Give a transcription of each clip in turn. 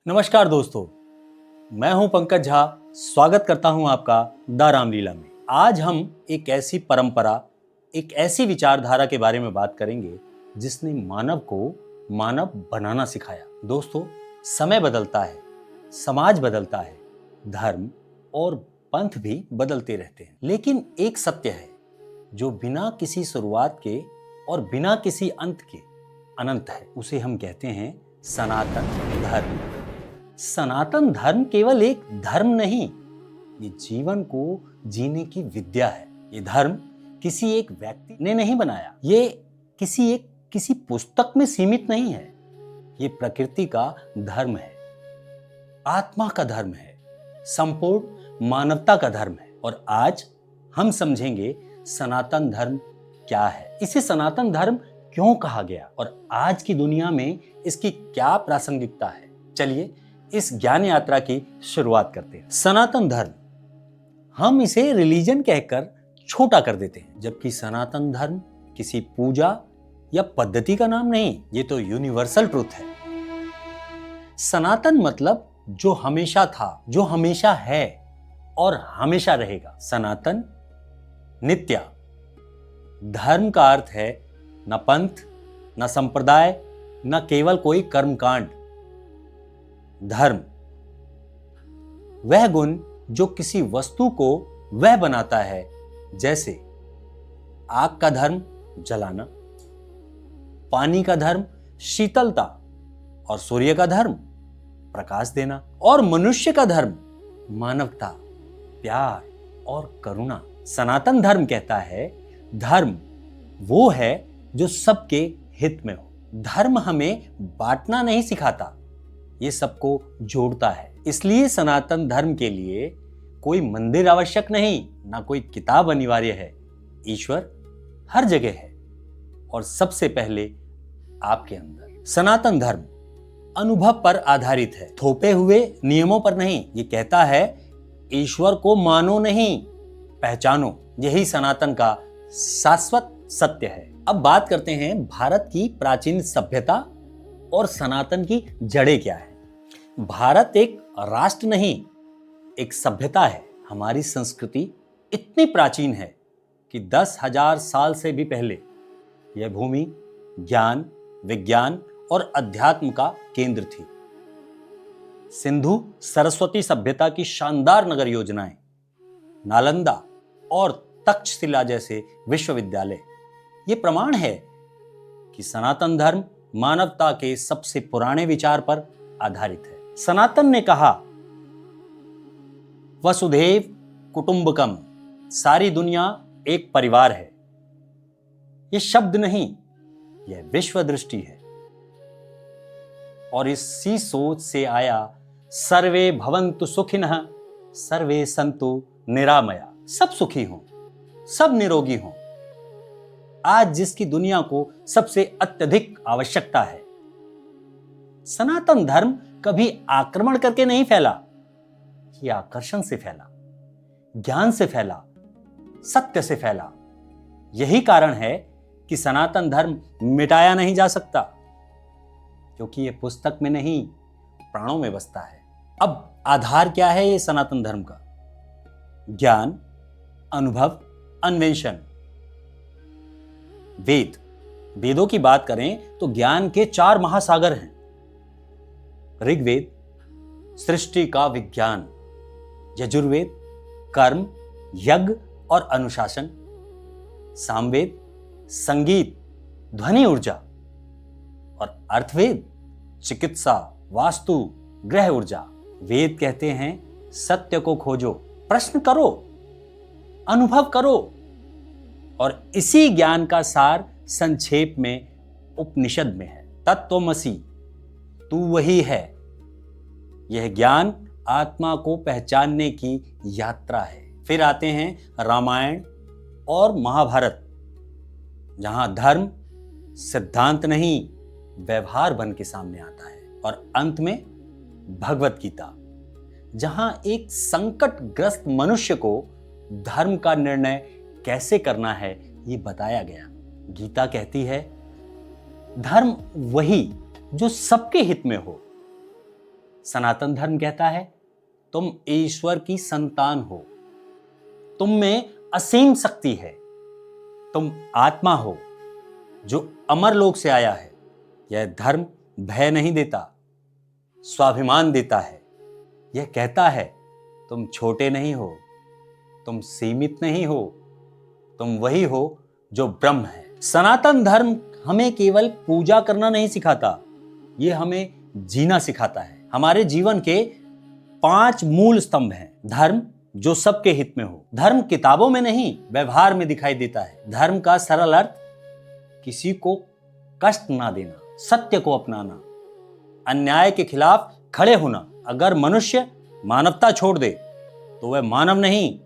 नमस्कार दोस्तों, मैं हूं पंकज झा। स्वागत करता हूं आपका द रामलीला में। आज हम एक ऐसी परंपरा, एक ऐसी विचारधारा के बारे में बात करेंगे जिसने मानव को मानव बनाना सिखाया। दोस्तों, समय बदलता है, समाज बदलता है, धर्म और पंथ भी बदलते रहते हैं, लेकिन एक सत्य है जो बिना किसी शुरुआत के और बिना किसी अंत के अनंत है। उसे हम कहते हैं सनातन धर्म। सनातन धर्म केवल एक धर्म नहीं, ये जीवन को जीने की विद्या है। ये धर्म किसी एक व्यक्ति ने नहीं बनाया, ये किसी पुस्तक में सीमित नहीं है। ये प्रकृति का धर्म है, आत्मा का धर्म है, संपूर्ण मानवता का धर्म है। और आज हम समझेंगे सनातन धर्म क्या है, इसे सनातन धर्म क्यों कहा गया और आज की दुनिया में इसकी क्या प्रासंगिकता है। चलिए इस ज्ञान यात्रा की शुरुआत करते हैं। सनातन धर्म, हम इसे रिलीजन कहकर छोटा कर देते हैं, जबकि सनातन धर्म किसी पूजा या पद्धति का नाम नहीं, ये तो यूनिवर्सल ट्रुथ है। सनातन मतलब जो हमेशा था, जो हमेशा है और हमेशा रहेगा। सनातन नित्य। धर्म का अर्थ है न पंथ, न संप्रदाय, न केवल कोई कर्मकांड। धर्म वह गुण जो किसी वस्तु को वह बनाता है, जैसे आग का धर्म जलाना, पानी का धर्म शीतलता और सूर्य का धर्म प्रकाश देना, और मनुष्य का धर्म मानवता, प्यार और करुणा। सनातन धर्म कहता है धर्म वो है जो सबके हित में हो। धर्म हमें बांटना नहीं सिखाता, ये सबको जोड़ता है। इसलिए सनातन धर्म के लिए कोई मंदिर आवश्यक नहीं, ना कोई किताब अनिवार्य है। ईश्वर हर जगह है और सबसे पहले आपके अंदर। सनातन धर्म अनुभव पर आधारित है, थोपे हुए नियमों पर नहीं। ये कहता है ईश्वर को मानो नहीं, पहचानो। यही सनातन का शाश्वत सत्य है। अब बात करते हैं भारत की प्राचीन सभ्यता और सनातन की जड़ें क्या है। भारत एक राष्ट्र नहीं, एक सभ्यता है। हमारी संस्कृति इतनी प्राचीन है कि 10,000 साल से भी पहले यह भूमि ज्ञान, विज्ञान और अध्यात्म का केंद्र थी। सिंधु सरस्वती सभ्यता की शानदार नगर योजनाएं, नालंदा और तक्षशिला जैसे विश्वविद्यालय, ये प्रमाण है कि सनातन धर्म मानवता के सबसे पुराने विचार पर आधारित है। सनातन ने कहा वसुधैव कुटुंबकम, सारी दुनिया एक परिवार है। यह शब्द नहीं, यह विश्व दृष्टि है। और इसी सोच से आया सर्वे भवन्तु सुखिनः सर्वे सन्तु निरामया। सब सुखी हों, सब निरोगी हों। आज जिसकी दुनिया को सबसे अत्यधिक आवश्यकता है। सनातन धर्म कभी आक्रमण करके नहीं फैला, ये आकर्षण से फैला, ज्ञान से फैला, सत्य से फैला। यही कारण है कि सनातन धर्म मिटाया नहीं जा सकता, क्योंकि यह पुस्तक में नहीं, प्राणों में बसता है। अब आधार क्या है ये सनातन धर्म का? ज्ञान, अनुभव, अन्वेषण। वेदों की बात करें तो ज्ञान के 4 महासागर हैं। ऋग्वेद सृष्टि का विज्ञान, यजुर्वेद कर्म, यज्ञ और अनुशासन, सामवेद संगीत, ध्वनि ऊर्जा, और अर्थवेद चिकित्सा, वास्तु, ग्रह ऊर्जा। वेद कहते हैं सत्य को खोजो, प्रश्न करो, अनुभव करो। और इसी ज्ञान का सार संक्षेप में उपनिषद में है। तत्त्वमसि, तू वही है। यह ज्ञान आत्मा को पहचानने की यात्रा है। फिर आते हैं रामायण और महाभारत, जहां धर्म सिद्धांत नहीं, व्यवहार बन के सामने आता है। और अंत में भगवत गीता, जहां एक संकटग्रस्त मनुष्य को धर्म का निर्णय कैसे करना है ये बताया गया। गीता कहती है धर्म वही जो सबके हित में हो, सनातन धर्म कहता है तुम ईश्वर की संतान हो, तुम में असीम शक्ति है, तुम आत्मा हो जो अमर लोक से आया है। यह धर्म भय नहीं देता, स्वाभिमान देता है। यह कहता है तुम छोटे नहीं हो, तुम सीमित नहीं हो, तुम वही हो जो ब्रह्म है। सनातन धर्म हमें केवल पूजा करना नहीं सिखाता, यह हमें जीना सिखाता है। हमारे जीवन के 5 मूल स्तंभ हैं। धर्म जो सबके हित में हो। धर्म किताबों में नहीं, व्यवहार में दिखाई देता है। धर्म का सरल अर्थ किसी को कष्ट ना देना, सत्य को अपनाना, अन्याय के खिलाफ खड़े होना। अगर मनुष्य मानवता छोड़ दे तो वह मानव नहीं,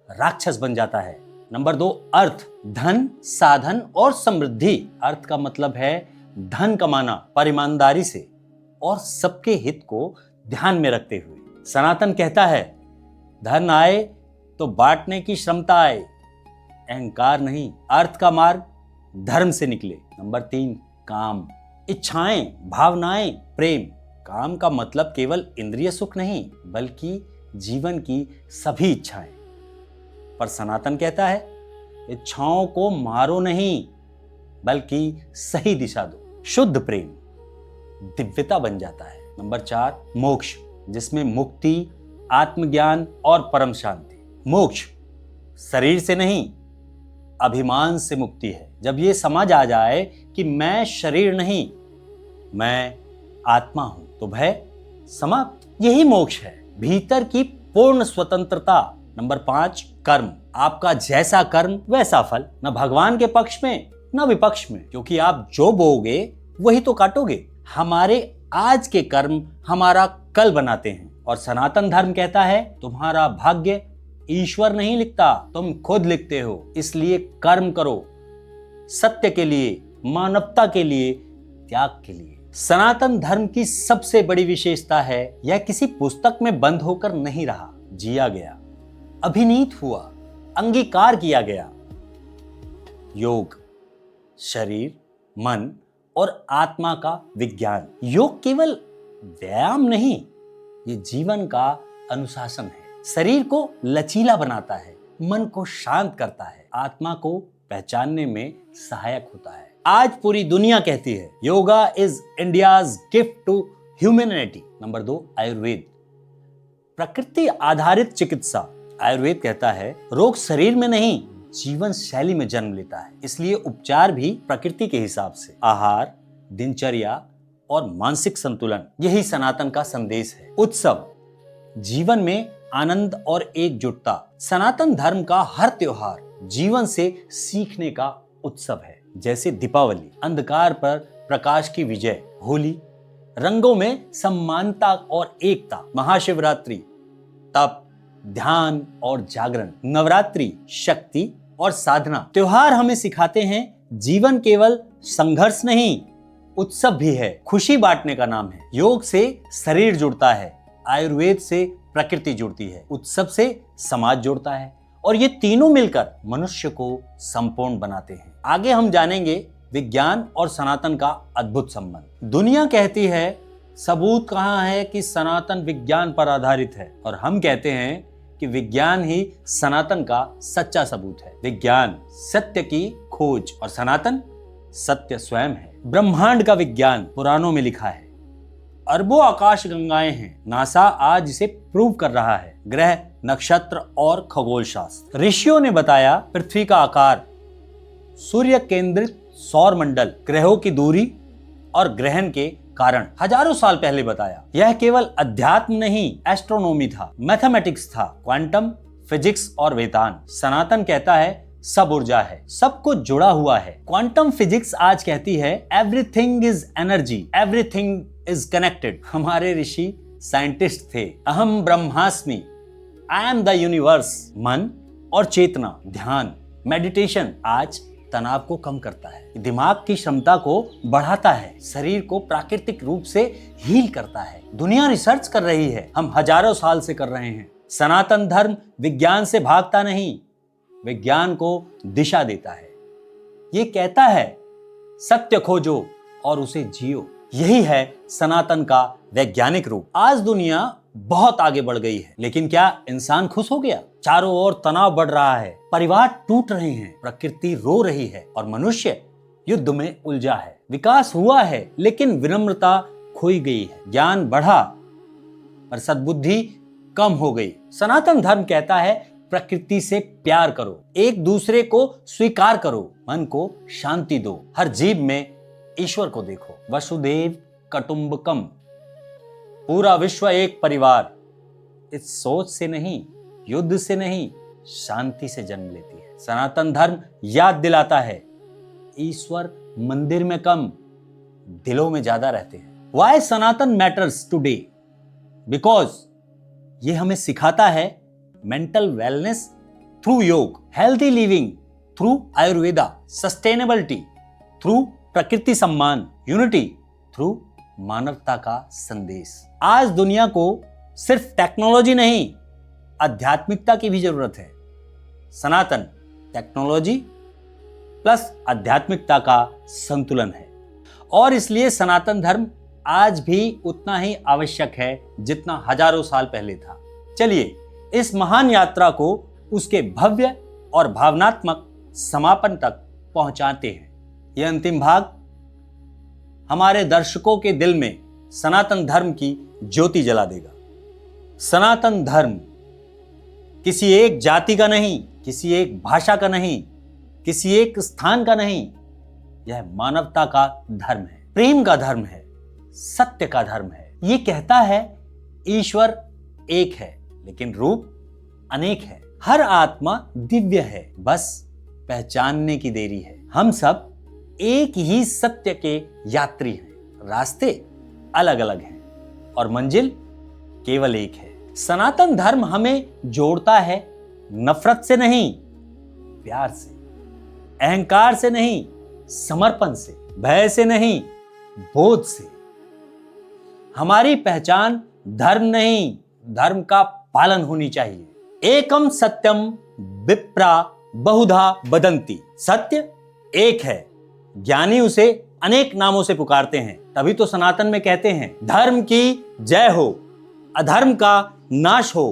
राक्षस बन जाता है। नंबर 2, अर्थ, धन, साधन और समृद्धि। अर्थ का मतलब है धन कमाना पर ईमानदारी से और सबके हित को ध्यान में रखते हुए। सनातन कहता है धन आए तो बांटने की क्षमता आए, अहंकार नहीं। अर्थ का मार्ग धर्म से निकले। नंबर 3, काम, इच्छाएं, भावनाएं, प्रेम। काम का मतलब केवल इंद्रिय सुख नहीं, बल्कि जीवन की सभी इच्छाएं। पर सनातन कहता है इच्छाओं को मारो नहीं, बल्कि सही दिशा दो। शुद्ध प्रेम दिव्यता बन जाता है। नंबर 4, मोक्ष, जिसमें मुक्ति, आत्मज्ञान और परम शांति। मोक्ष शरीर से नहीं, अभिमान से मुक्ति है। जब ये समझ आ जाए कि मैं शरीर नहीं, मैं आत्मा हूं, तो भय समाप्त। यही मोक्ष है, भीतर की पूर्ण स्वतंत्रता। नंबर 5, कर्म। आपका जैसा कर्म वैसा फल, न भगवान के पक्ष में न विपक्ष में, क्योंकि आप जो बोओगे वही तो काटोगे। हमारे आज के कर्म हमारा कल बनाते हैं। और सनातन धर्म कहता है तुम्हारा भाग्य ईश्वर नहीं लिखता, तुम खुद लिखते हो। इसलिए कर्म करो, सत्य के लिए, मानवता के लिए, त्याग के लिए। सनातन धर्म की सबसे बड़ी विशेषता है यह किसी पुस्तक में बंद होकर नहीं रहा, जिया गया, अभिनीत हुआ, अंगीकार किया गया। योग शरीर, मन और आत्मा का विज्ञान। योग केवल व्यायाम नहीं, ये जीवन का अनुशासन है। शरीर को लचीला बनाता है, मन को शांत करता है, आत्मा को पहचानने में सहायक होता है। आज पूरी दुनिया कहती है yoga is India's gift to humanity. Number 2, Ayurveda, प्रकृति आधारित चिकित्सा। आयुर्वेद कहता है रोग शरीर में नहीं, जीवन शैली में जन्म लेता है। इसलिए उपचार भी प्रकृति के हिसाब से। आहार, दिनचर्या और मानसिक संतुलन, यही सनातन का संदेश है। उत्सव, जीवन में आनंद और एकजुटता। सनातन धर्म का हर त्योहार जीवन से सीखने का उत्सव है। जैसे दीपावली, अंधकार पर प्रकाश की विजय। होली, रंगों में समानता और एकता। महाशिवरात्रि, तप, ध्यान और जागरण। नवरात्रि, शक्ति और साधना। त्योहार हमें सिखाते हैं जीवन केवल संघर्ष नहीं, उत्सव भी है, खुशी बांटने का नाम है। योग से शरीर जुड़ता है, आयुर्वेद से प्रकृति जुड़ती है, उत्सव से समाज जुड़ता है, और ये तीनों मिलकर मनुष्य को संपूर्ण बनाते हैं। आगे हम जानेंगे विज्ञान और सनातन का अद्भुत संबंध। दुनिया कहती है सबूत कहाँ है कि सनातन विज्ञान पर आधारित है, और हम कहते हैं कि विज्ञान ही सनातन का सच्चा सबूत है। विज्ञान सत्य की खोज और सनातन सत्य स्वयं है। ब्रह्मांड का विज्ञान पुराणों में लिखा है, अरबों आकाश गंगाएं हैं, नासा आज इसे प्रूव कर रहा है। ग्रह, नक्षत्र और खगोल शास्त्र। ऋषियों ने बताया पृथ्वी का आकार, सूर्य केंद्रित सौर मंडल, ग्रहों की दूरी और ग्रहण के कारण हजारों साल पहले बताया। यह केवल अध्यात्म नहीं, एस्ट्रोनॉमी था, मैथमेटिक्स था, क्वांटम फिजिक्स और वेदांत। सनातन कहता है सब ऊर्जा है, सब कुछ जुड़ा हुआ है। क्वांटम फिजिक्स आज कहती है everything is energy, everything is connected. हमारे ऋषि साइंटिस्ट थे। अहम ब्रह्मास्मि, आई एम द यूनिवर्स। मन और चेतना, ध्यान, मेडिटेशन आज तनाव को कम करता है, दिमाग की क्षमता को बढ़ाता है, शरीर को प्राकृतिक रूप से हील करता है। दुनिया रिसर्च कर रही है, हम हजारों साल से कर रहे हैं। सनातन धर्म विज्ञान से भागता नहीं, विज्ञान को दिशा देता है। ये कहता है सत्य खोजो और उसे जियो। यही है सनातन का वैज्ञानिक रूप। आज दुनिया बहुत आगे बढ़ गई है, लेकिन क्या इंसान खुश हो गया? चारों ओर तनाव बढ़ रहा है, परिवार टूट रहे हैं, प्रकृति रो रही है और मनुष्य युद्ध में उलझा है। विकास हुआ है, लेकिन विनम्रता खोई गई है। ज्ञान बढ़ा पर सद्बुद्धि कम हो गई। सनातन धर्म कहता है प्रकृति से प्यार करो, एक दूसरे को स्वीकार करो, मन को शांति दो, हर जीव में ईश्वर को देखो। वसुदेव कुटुंबकम, पूरा विश्व एक परिवार। इस सोच से नहीं, युद्ध से नहीं, शांति से जन्म लेती है। सनातन धर्म याद दिलाता है ईश्वर मंदिर में कम, दिलों में ज्यादा रहते हैं। Why Sanatan matters today? Because ये हमें सिखाता है mental wellness through yoga, healthy living through Ayurveda, sustainability through prakriti samman, unity through मानवता का संदेश। आज दुनिया को सिर्फ टेक्नोलॉजी नहीं, आध्यात्मिकता की भी जरूरत है। सनातन टेक्नोलॉजी प्लस आध्यात्मिकता का संतुलन है, और इसलिए सनातन धर्म आज भी उतना ही आवश्यक है जितना हजारों साल पहले था। चलिए इस महान यात्रा को उसके भव्य और भावनात्मक समापन तक पहुंचाते हैं। यह अंतिम भाग हमारे दर्शकों के दिल में सनातन धर्म की ज्योति जला देगा। सनातन धर्म किसी एक जाति का नहीं, किसी एक भाषा का नहीं, किसी एक स्थान का नहीं, यह मानवता का धर्म है, प्रेम का धर्म है, सत्य का धर्म है। ये कहता है ईश्वर एक है, लेकिन रूप अनेक है। हर आत्मा दिव्य है, बस पहचानने की देरी है। हम सब एक ही सत्य के यात्री हैं, रास्ते अलग अलग हैं और मंजिल केवल एक है। सनातन धर्म हमें जोड़ता है नफरत से नहीं, प्यार से, अहंकार से नहीं, समर्पण से, भय से नहीं, बोध से। हमारी पहचान धर्म नहीं, धर्म का पालन होनी चाहिए। एकम सत्यम विप्रा बहुधा वदन्ति। सत्य एक है, ज्ञानी उसे अनेक नामों से पुकारते हैं। तभी तो सनातन में कहते हैं धर्म की जय हो, अधर्म का नाश हो,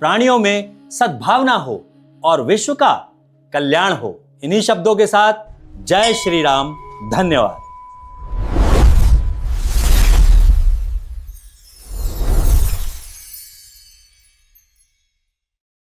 प्राणियों में सद्भावना हो और विश्व का कल्याण हो। इन्हीं शब्दों के साथ जय श्री राम। धन्यवाद।